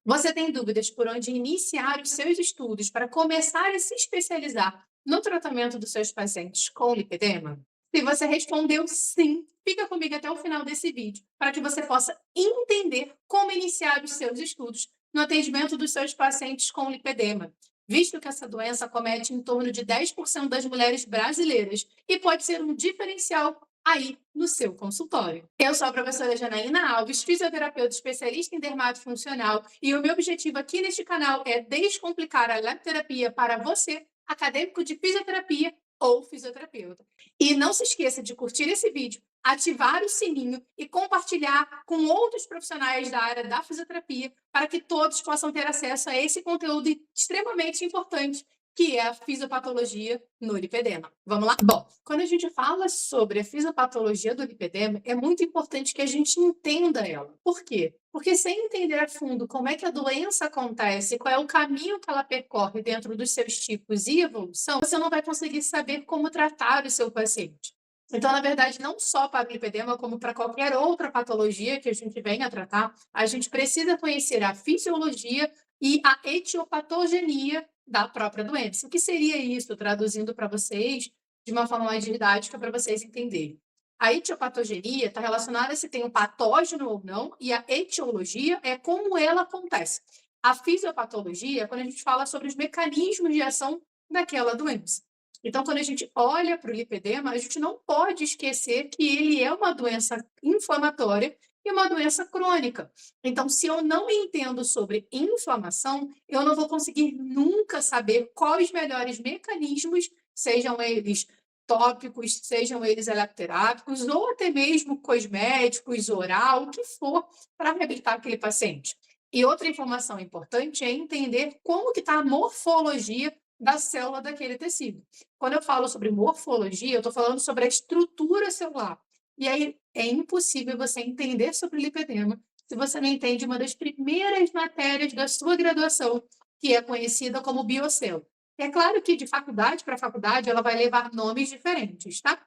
Você tem dúvidas por onde iniciar os seus estudos para começar a se especializar no tratamento dos seus pacientes com lipedema? Se você respondeu sim, fica comigo até o final desse vídeo para que você possa entender como iniciar os seus estudos no atendimento dos seus pacientes com lipedema, visto que essa doença comete em torno de 10% das mulheres brasileiras e pode ser um diferencial aí no seu consultório. Eu sou a professora Janaína Alves, fisioterapeuta especialista em dermatofuncional, e o meu objetivo aqui neste canal é descomplicar a lepterapia para você, acadêmico de fisioterapia ou fisioterapeuta. E não se esqueça de curtir esse vídeo, ativar o sininho e compartilhar com outros profissionais da área da fisioterapia para que todos possam ter acesso a esse conteúdo extremamente importante que é a fisiopatologia no lipedema. Vamos lá? Bom, quando a gente fala sobre a fisiopatologia do lipedema, é muito importante que a gente entenda ela. Por quê? Porque sem entender a fundo como é que a doença acontece, qual é o caminho que ela percorre dentro dos seus tipos e evolução, você não vai conseguir saber como tratar o seu paciente. Então, na verdade, não só para o lipedema, como para qualquer outra patologia que a gente venha a tratar, a gente precisa conhecer a fisiologia e a etiopatogenia da própria doença. O que seria isso, traduzindo para vocês de uma forma mais didática para vocês entenderem? A etiopatogenia está relacionada a se tem um patógeno ou não, e a etiologia é como ela acontece. A fisiopatologia é quando a gente fala sobre os mecanismos de ação daquela doença. Então, quando a gente olha para o lipedema, a gente não pode esquecer que ele é uma doença inflamatória e uma doença crônica. Então, se eu não entendo sobre inflamação, eu não vou conseguir nunca saber quais os melhores mecanismos, sejam eles tópicos, sejam eles electerápicos, ou até mesmo cosméticos, oral, o que for, para reabilitar aquele paciente. E outra informação importante é entender como que está a morfologia da célula daquele tecido. Quando eu falo sobre morfologia, eu estou falando sobre a estrutura celular. E aí é impossível você entender sobre lipedema se você não entende uma das primeiras matérias da sua graduação, que é conhecida como biocelo. É claro que de faculdade para faculdade ela vai levar nomes diferentes, tá?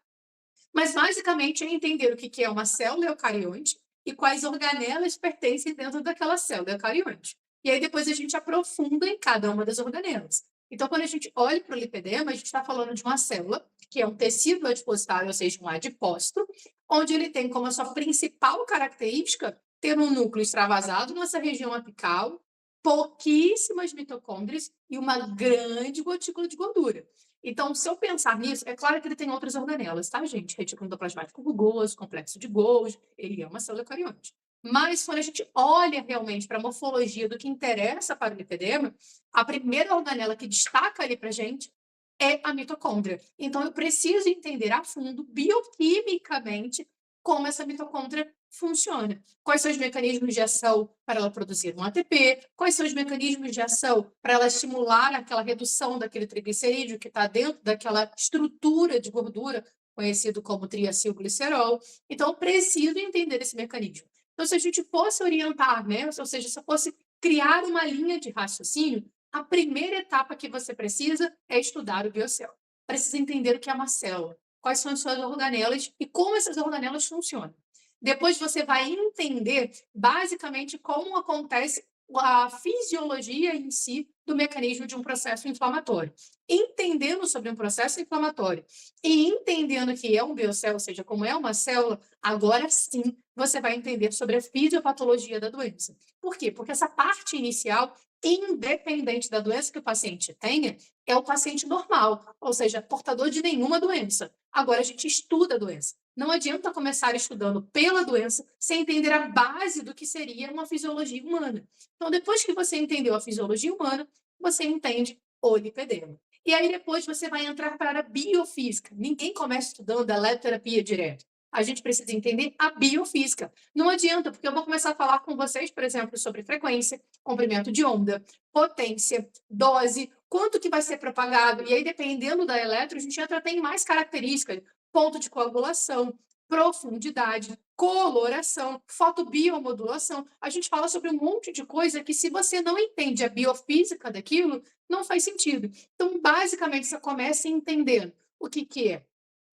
Mas basicamente é entender o que é uma célula eucarionte e quais organelas pertencem dentro daquela célula eucarionte. E aí depois a gente aprofunda em cada uma das organelas. Então, quando a gente olha para o lipedema, a gente está falando de uma célula, que é um tecido adipositário, ou seja, um adipócito, onde ele tem como a sua principal característica ter um núcleo extravasado nessa região apical, pouquíssimas mitocôndrias e uma grande gotícula de gordura. Então, se eu pensar nisso, é claro que ele tem outras organelas, tá, gente? Retículo endoplasmático rugoso, complexo de Golgi, ele é uma célula eucarionte. Mas quando a gente olha realmente para a morfologia do que interessa para o lipedema, a primeira organela que destaca ali para a gente é a mitocôndria. Então, eu preciso entender a fundo, bioquimicamente, como essa mitocôndria funciona. Quais são os mecanismos de ação para ela produzir um ATP? Quais são os mecanismos de ação para ela estimular aquela redução daquele triglicerídeo que está dentro daquela estrutura de gordura, conhecido como triacilglicerol? Então, eu preciso entender esse mecanismo. Então, se a gente fosse orientar, né? Ou seja, se eu fosse criar uma linha de raciocínio, a primeira etapa que você precisa é estudar o biocel. Precisa entender o que é uma célula, quais são as suas organelas e como essas organelas funcionam. Depois você vai entender basicamente como acontece a fisiologia em si do mecanismo de um processo inflamatório. Entendendo sobre um processo inflamatório e entendendo que é um biocel, ou seja, como é uma célula, agora sim você vai entender sobre a fisiopatologia da doença. Por quê? Porque essa parte inicial, independente da doença que o paciente tenha, é o paciente normal, ou seja, portador de nenhuma doença. Agora a gente estuda a doença. Não adianta começar estudando pela doença sem entender a base do que seria uma fisiologia humana. Então, depois que você entendeu a fisiologia humana, você entende o lipedema. E aí depois você vai entrar para a biofísica. Ninguém começa estudando a lepterapia direto. A gente precisa entender a biofísica. Não adianta, porque eu vou começar a falar com vocês, por exemplo, sobre frequência, comprimento de onda, potência, dose, quanto que vai ser propagado. E aí, dependendo da eletro, a gente entra até em mais características, ponto de coagulação, profundidade, coloração, fotobiomodulação. A gente fala sobre um monte de coisa que, se você não entende a biofísica daquilo, não faz sentido. Então, basicamente, você começa entendendo o que é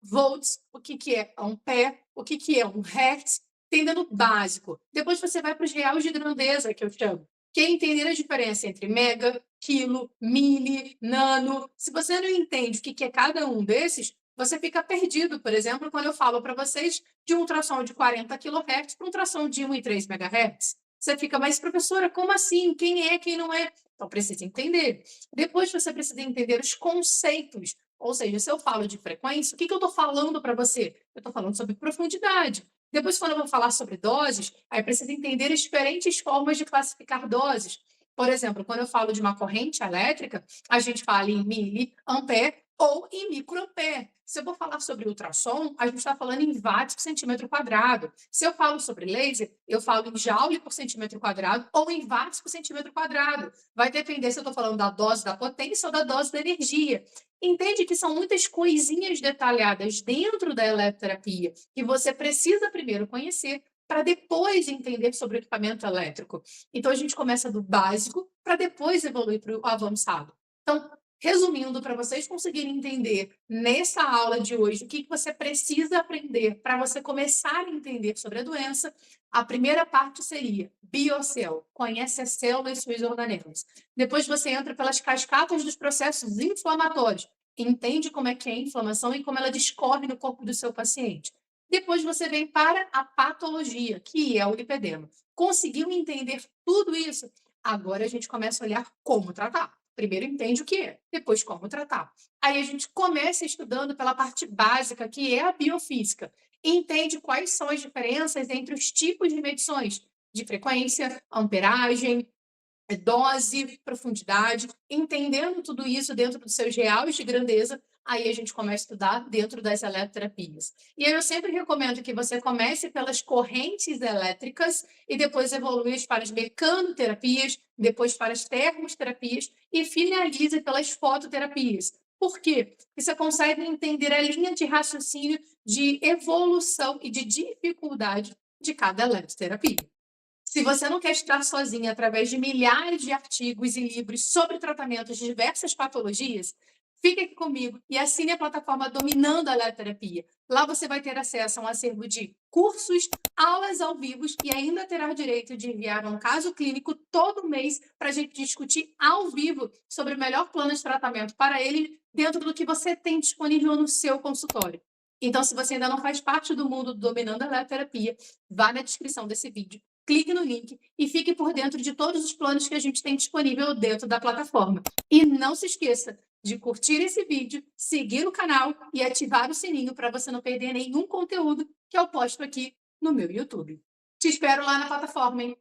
volts, o que é ampere, o que é um hertz, entendendo o básico. Depois você vai para os reais de grandeza, que eu chamo, que é entender a diferença entre mega, quilo, mili, nano. Se você não entende o que é cada um desses, você fica perdido. Por exemplo, quando eu falo para vocês de um ultrassom de 40 kHz para um ultrassom de 1,3 MHz. Você fica, mas professora, como assim? Quem é, quem não é? Então precisa entender. Depois você precisa entender os conceitos. Ou seja, se eu falo de frequência, o que eu estou falando para você? Eu estou falando sobre profundidade. Depois, quando eu vou falar sobre doses, aí precisa entender as diferentes formas de classificar doses. Por exemplo, quando eu falo de uma corrente elétrica, a gente fala em miliampere ou em microampere. Se eu vou falar sobre ultrassom, a gente está falando em watts por centímetro quadrado. Se eu falo sobre laser, eu falo em joule por centímetro quadrado ou em watts por centímetro quadrado. Vai depender se eu estou falando da dose da potência ou da dose da energia. Entende que são muitas coisinhas detalhadas dentro da eletroterapia que você precisa primeiro conhecer para depois entender sobre o equipamento elétrico. Então, a gente começa do básico para depois evoluir para o avançado. Então, resumindo, para vocês conseguirem entender nessa aula de hoje o que você precisa aprender para você começar a entender sobre a doença, a primeira parte seria biocel, conhece a célula e suas organelas. Depois você entra pelas cascatas dos processos inflamatórios, entende como é que é a inflamação e como ela discorre no corpo do seu paciente. Depois você vem para a patologia, que é o lipedema. Conseguiu entender tudo isso? Agora a gente começa a olhar como tratar. Primeiro entende o que é, depois como tratar. Aí a gente começa estudando pela parte básica, que é a biofísica. Entende quais são as diferenças entre os tipos de medições, de frequência, amperagem, dose, profundidade, entendendo tudo isso dentro dos seus reais de grandeza, aí a gente começa a estudar dentro das eletroterapias. E aí eu sempre recomendo que você comece pelas correntes elétricas e depois evolua para as mecanoterapias, depois para as termoterapias e finalize pelas fototerapias. Por quê? Porque você consegue entender a linha de raciocínio de evolução e de dificuldade de cada eletroterapia. Se você não quer estudar sozinha através de milhares de artigos e livros sobre tratamentos de diversas patologias, fique aqui comigo e assine a plataforma Dominando a Eletroterapia. Lá você vai ter acesso a um acervo de cursos, aulas ao vivo e ainda terá direito de enviar um caso clínico todo mês para a gente discutir ao vivo sobre o melhor plano de tratamento para ele dentro do que você tem disponível no seu consultório. Então, se você ainda não faz parte do mundo do Dominando a Eletroterapia, vá na descrição desse vídeo, clique no link e fique por dentro de todos os planos que a gente tem disponível dentro da plataforma. E não se esqueça de curtir esse vídeo, seguir o canal e ativar o sininho para você não perder nenhum conteúdo que eu posto aqui no meu YouTube. Te espero lá na plataforma, hein?